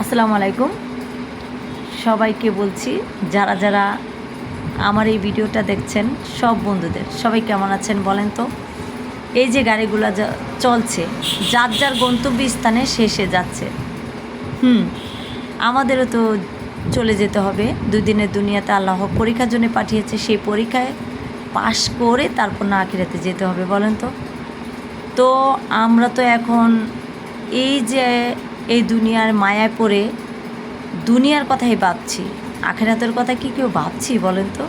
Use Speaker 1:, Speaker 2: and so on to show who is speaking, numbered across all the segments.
Speaker 1: আসসালামু আলাইকুম সবাইকে বলছি, যারা যারা আমার এই ভিডিওটা দেখছেন সব বন্ধুদের সবাই কেমন আছেন বলেন তো। এই যে গাড়িগুলো চলছে যার যার গন্তব্যস্থানে শেষে যাচ্ছে। আমাদেরও তো চলে যেতে হবে। দুদিনের দুনিয়াতে আল্লাহ পরীক্ষার জন্য পাঠিয়েছে, সেই পরীক্ষায় পাশ করে তারপর না আখিরাতে যেতে হবে বলেন তো। তো আমরা তো এখন এই যে এই দুনিয়ার মায়ায় পড়ে দুনিয়ার কথাই ভাবছি, আখিরাতের কথা কি কেউ ভাবছি বলেন তো?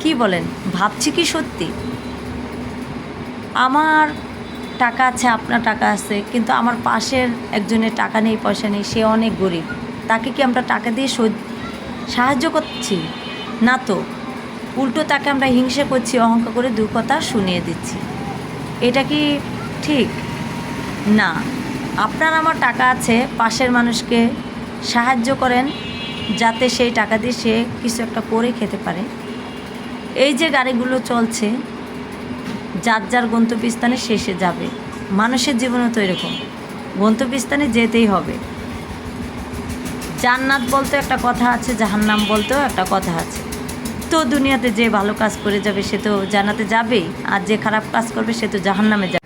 Speaker 1: কি বলেন, ভাবছি কি সত্যি? আমার টাকা আছে, আপনার টাকা আছে, কিন্তু আমার পাশের একজনের টাকা নেই, পয়সা নেই, সে অনেক গরিব। তাকে কি আমরা টাকা দিয়ে সাহায্য করছি? না তো, উল্টো তাকে আমরা হিংসা করছি, অহংকার করে দু কথা শুনিয়ে দিচ্ছি। এটা কি ঠিক? না। আপনার আমার টাকা আছে, পাশের মানুষকে সাহায্য করেন যাতে সেই টাকা দিয়ে সে কিছু একটা করে খেতে পারে। এই যে গাড়িগুলো চলছে যার যার গন্তব্যস্থানে শেষে যাবে। মানুষের জীবনও তো এরকম, গন্তব্যস্থানে যেতেই হবে। জান্নাত বলতেও একটা কথা আছে, জাহান্নাম বলতেও একটা কথা আছে। তো দুনিয়াতে যে ভালো কাজ করে যাবে সে তো জান্নাতে যাবেই, আর যে খারাপ কাজ করবে সে তো জাহান্নামে যাবে।